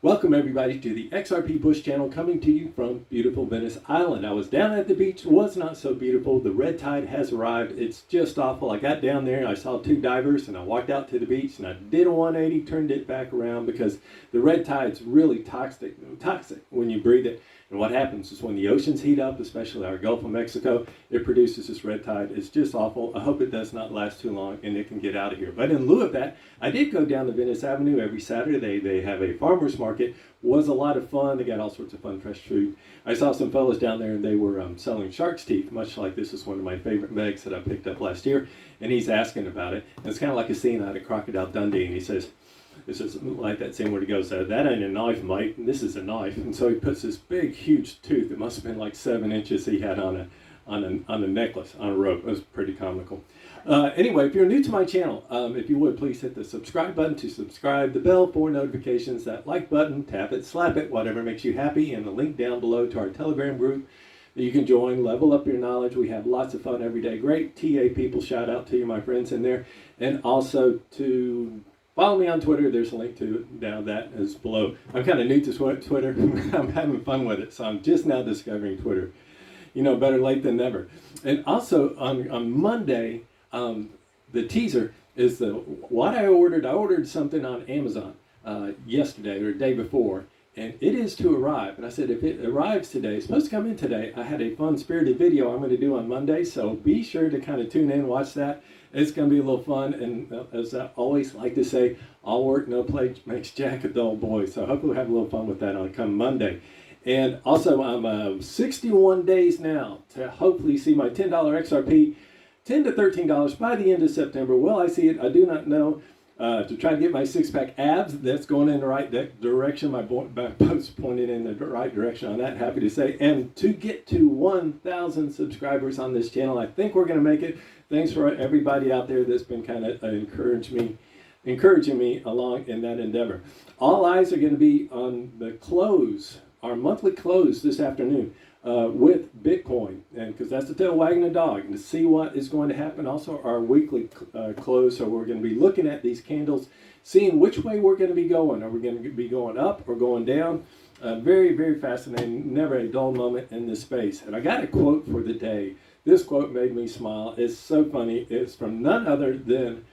Welcome everybody to the XRP Bush channel, coming to you from beautiful Venice Island. I was down at the beach, was not so beautiful. The red tide has arrived. It's just awful. I got down there, I saw two divers, and I walked out to the beach and I did a 180, turned it back around because the red tide's really toxic when you breathe it. And what happens is when the oceans heat up, especially our Gulf of Mexico, it produces this red tide. It's just awful. I hope it does not last too long and it can get out of here. But in lieu of that, I did go down to Venice Avenue every Saturday. They have a farmer's market. Was a lot of fun. They got all sorts of fun fresh food. I saw some fellas down there and they were selling shark's teeth, much like this is one of my favorite megs that I picked up last year. And he's asking about it. And it's kind of like a scene out of Crocodile Dundee. And he says, this is like that scene where he goes, that ain't a knife, mate. This is a knife. And so he puts this big, huge tooth. It must have been like 7 inches he had on a necklace, on a rope. It was pretty comical. Anyway, if you're new to my channel, if you would, please hit the subscribe button to subscribe, the bell for notifications, that like button, tap it, slap it, whatever makes you happy, and the link down below to our Telegram group that you can join, level up your knowledge. We have lots of fun every day. Great TA people, shout out to you, my friends in there. And also to follow me on Twitter. There's a link to it down that is below. I'm kind of new to Twitter. I'm having fun with it, so I'm just now discovering Twitter. You know, better late than never. And also on Monday, the teaser is what I ordered. I ordered something on Amazon yesterday or the day before, and it is to arrive. And I said, if it arrives today, it's supposed to come in today. I had a fun spirited video I'm going to do on Monday, so be sure to kind of tune in, watch that. It's going to be a little fun, and as I always like to say, all work, no play makes Jack a dull boy. So hopefully we'll have a little fun with that on come Monday. And also, I'm 61 days now to hopefully see my $10 XRP, $10 to $13 by the end of September. Will I see it? I do not know. To try to get my six-pack abs, that's going in the right direction. My post pointed in the right direction on that, happy to say. And to get to 1,000 subscribers on this channel, I think we're going to make it. Thanks for everybody out there that's been kind of encouraging me along in that endeavor. All eyes are going to be on the close, our monthly close this afternoon with Bitcoin, and because that's the tail wagging the dog, and to see what is going to happen. Also our weekly close, so we're going to be looking at these candles, seeing which way we're going to be going. Are we going to be going up or going down? Very, very fascinating. Never a dull moment in this space. And I got a quote for the day. This quote made me smile. It's so funny. It's from none other than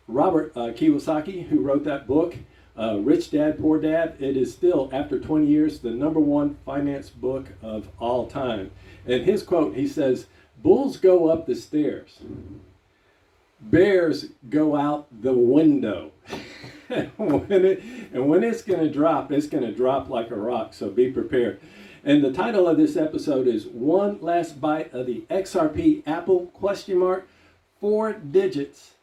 Robert Kiyosaki, who wrote that book, Rich Dad, Poor Dad. It is still, after 20 years, the #1 finance book of all time. And his quote, he says, bulls go up the stairs. Bears go out the window. And when it's going to drop like a rock, so be prepared. And the title of this episode is One Last Bite of the XRP Apple, ? 4 digits,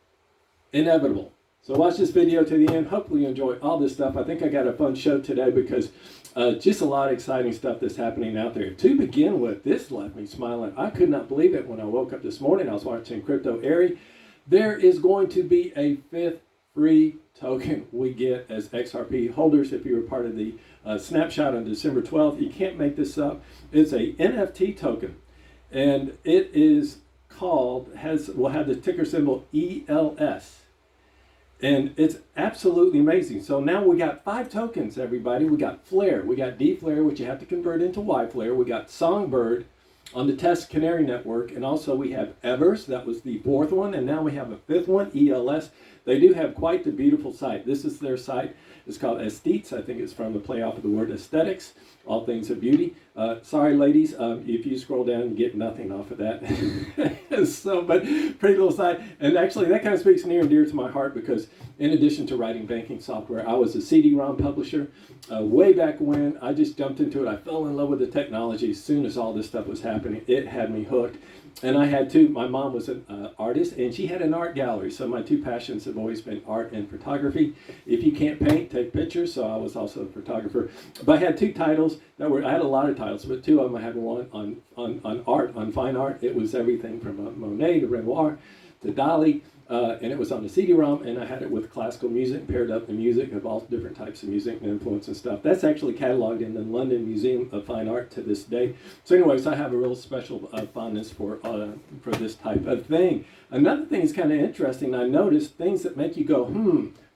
inevitable. So watch this video to the end. Hopefully you enjoy all this stuff. I think I got a fun show today because just a lot of exciting stuff that's happening out there. To begin with, this left me smiling. I could not believe it when I woke up this morning. I was watching Crypto Airy. There is going to be a 5th free token we get as XRP holders if you were part of the snapshot on December 12th. You can't make this up. It's a NFT token, and it is called, will have the ticker symbol ELS. And it's absolutely amazing. So now we got 5 tokens, everybody. We got Flare, we got D Flare, which you have to convert into Y Flare. We got Songbird on the Test Canary Network, and also we have Evers. That was the 4th one, and now we have a 5th one, ELS. They do have quite the beautiful site. This is their site. It's called Aesthetes. I think it's from the play off of the word aesthetics, all things of beauty. Sorry, ladies, if you scroll down, you get nothing off of that. So, but pretty little site. And actually, that kind of speaks near and dear to my heart because in addition to writing banking software, I was a CD-ROM publisher way back when. I just jumped into it. I fell in love with the technology as soon as all this stuff was happening. It had me hooked. And I had my mom was an artist, and she had an art gallery. So my 2 passions have always been art and photography. If you can't paint, take pictures. So I was also a photographer. But I had 2 titles I had a lot of titles, but 2 of them I had one on art, on fine art. It was everything from Monet to Renoir to Dali. And it was on the CD-ROM, and I had it with classical music, paired up the music of all different types of music and influence and stuff. That's actually cataloged in the London Museum of Fine Art to this day. So anyways, I have a real special fondness for this type of thing. Another thing is kind of interesting. I noticed things that make you go,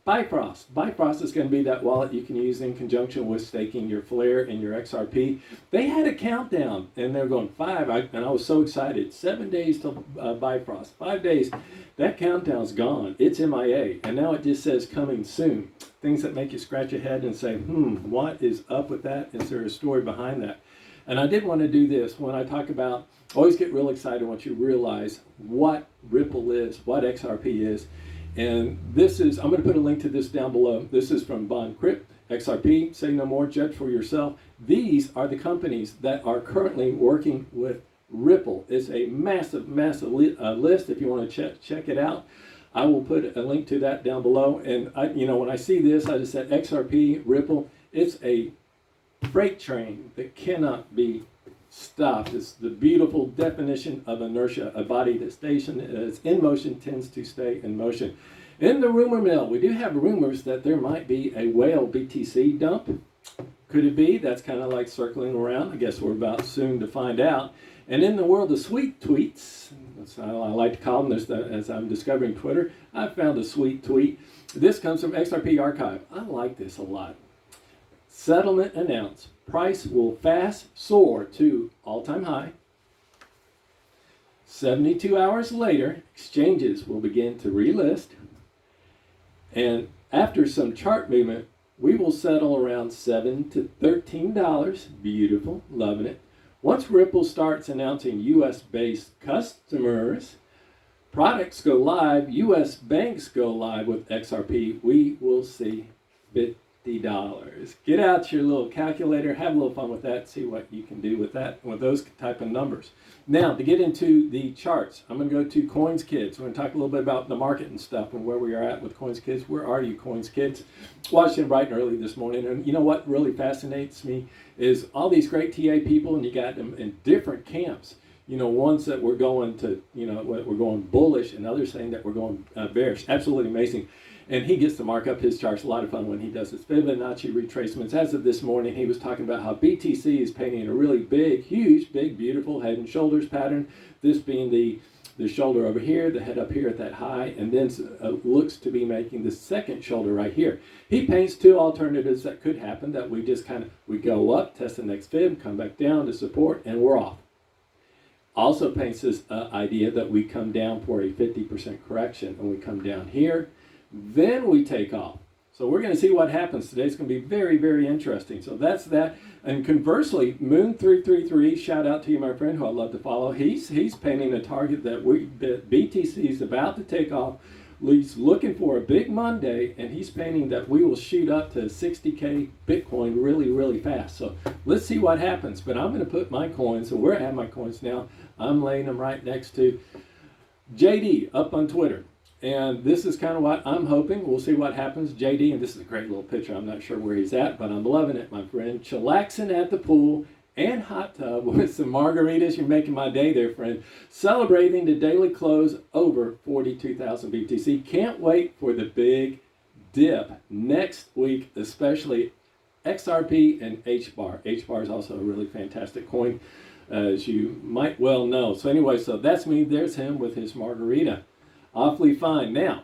Bifrost. Bifrost is going to be that wallet you can use in conjunction with staking your Flare and your XRP. They had a countdown, and they're going 5, and I was so excited. 7 days till Bifrost. 5 days. That countdown's gone. It's MIA, and now it just says coming soon. Things that make you scratch your head and say, what is up with that? Is there a story behind that? And I did want to do this when I talk about, always get real excited once you realize what Ripple is, what XRP is. And this is, I'm going to put a link to this down below. This is from Bond Crypt, XRP, say no more, judge for yourself. These are the companies that are currently working with Ripple. It's a massive, massive list. If you want to check it out, I will put a link to that down below. And when I see this, I just said XRP, Ripple. It's a freight train that cannot be stopped. It's the beautiful definition of inertia. A body that is in motion tends to stay in motion. In the rumor mill, we do have rumors that there might be a whale BTC dump. Could it be? That's kind of like circling around. I guess we're about soon to find out. And in the world of sweet tweets, that's how I like to call them as I'm discovering Twitter, I found a sweet tweet. This comes from XRP Archive. I like this a lot. Settlement announced. Price will fast soar to all-time high. 72 hours later, exchanges will begin to relist. And after some chart movement, we will settle around $7 to $13. Beautiful, loving it. Once Ripple starts announcing US-based customers, products go live, US banks go live with XRP, we will see $50. Get out your little calculator, have a little fun with that, see what you can do with that, with those type of numbers. Now, to get into the charts, I'm going to go to Coins Kids. We're going to talk a little bit about the market and stuff and where we are at with Coins Kids. Where are you, Coins Kids? Watched them bright and early this morning, and you know what really fascinates me is all these great TA people, and you got them in different camps. Ones that we're going to, we're going bullish, and others saying that we're going bearish. Absolutely amazing. And he gets to mark up his charts. A lot of fun when he does his Fibonacci retracements. As of this morning, he was talking about how BTC is painting a really big, huge, big, beautiful head and shoulders pattern. This being the shoulder over here, the head up here at that high, and then looks to be making the second shoulder right here. He paints 2 alternatives that could happen, that we just we go up, test the next fib, come back down to support, and we're off. Also paints this idea that we come down for a 50% correction, and we come down here, then we take off. So we're going to see what happens today. It's going to be very, very interesting. So that's that. And conversely, Moon333, shout out to you, my friend, who I love to follow. He's painting a target that BTC is about to take off. He's looking for a big Monday, and he's painting that we will shoot up to 60K Bitcoin really, really fast. So let's see what happens. But I'm going to put my coins, so where I have my coins now, I'm laying them right next to JD up on Twitter. And this is kind of what I'm hoping. We'll see what happens. JD, and this is a great little picture. I'm not sure where he's at, but I'm loving it, my friend. Chillaxing at the pool and hot tub with some margaritas. You're making my day there, friend. Celebrating the daily close over 42,000 BTC. Can't wait for the big dip next week, especially XRP and HBAR. HBAR is also a really fantastic coin, as you might well know. So anyway, so that's me. There's him with his margarita. Awfully fine. Now,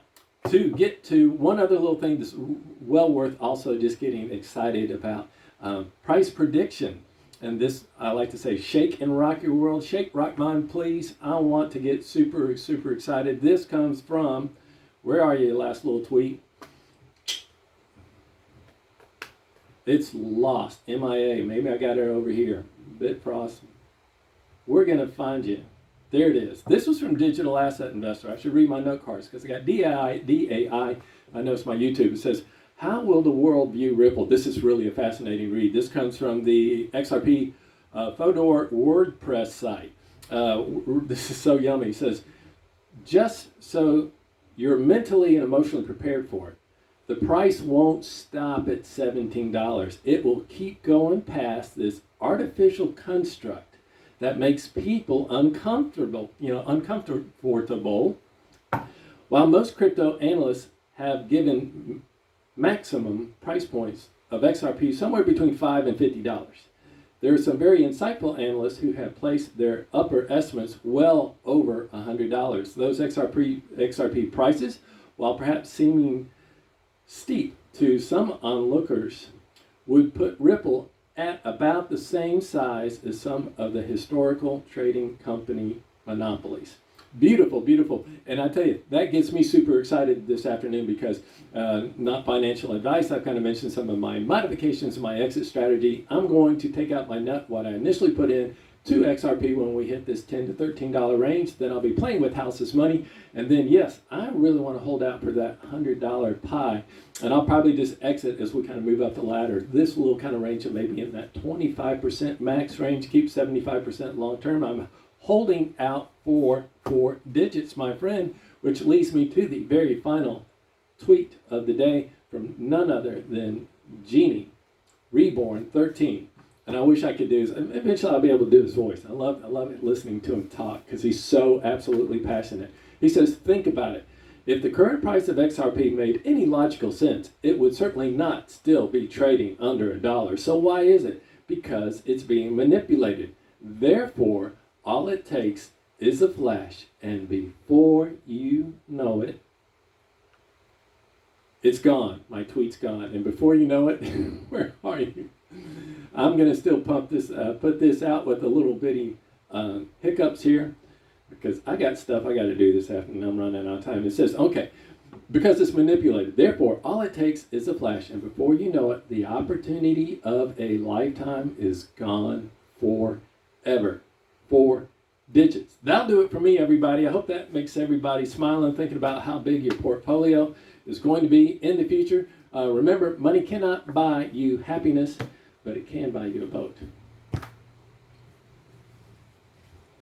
to get to one other little thing that's well worth also just getting excited about, price prediction. And this, I like to say, shake and rock your world. Shake, rock mine, please. I want to get super, super excited. This comes from, where are you, last little tweet? It's lost, MIA. Maybe I got it over here. Bitfrost. We're going to find you. There it is. This was from Digital Asset Investor. I should read my note cards because I got DAI. I know it's my YouTube. It says, how will the world view Ripple? This is really a fascinating read. This comes from the XRP Fodor WordPress site. This is so yummy. It says, just so you're mentally and emotionally prepared for it, the price won't stop at $17. It will keep going past this artificial construct that makes people uncomfortable, while most crypto analysts have given maximum price points of XRP somewhere between $5 and $50. There are some very insightful analysts who have placed their upper estimates well over $100. Those XRP prices, while perhaps seeming steep to some onlookers would put Ripple at about the same size as some of the historical trading company monopolies. Beautiful, beautiful. And I tell you, that gets me super excited this afternoon because not financial advice. I've kind of mentioned some of my modifications of my exit strategy. I'm going to take out my nut, what I initially put in, to XRP when we hit this $10 to $13 range. Then I'll be playing with house's money. And then, yes, I really want to hold out for that $100 pie. And I'll probably just exit as we kind of move up the ladder. This little kind of range of maybe in that 25% max range, keep 75% long term. I'm holding out for 4 digits, my friend, which leads me to the very final tweet of the day from none other than Genie, Reborn 13. And I wish I could do this. Eventually I'll be able to do his voice. I love it listening to him talk because he's so absolutely passionate. He says, think about it. If the current price of XRP made any logical sense, it would certainly not still be trading under $1. So why is it? Because it's being manipulated. Therefore, all it takes is a flash, and before you know it, it's gone. My tweet's gone. And before you know it, where are you? I'm going to still put this out with a little bitty hiccups here because I got stuff I got to do this afternoon. I'm running out of time. It says, okay, because it's manipulated. Therefore, all it takes is a flash. And before you know it, the opportunity of a lifetime is gone forever. 4 digits. That'll do it for me, everybody. I hope that makes everybody smile and thinking about how big your portfolio is going to be in the future. Remember, money cannot buy you happiness, but it can buy you a boat.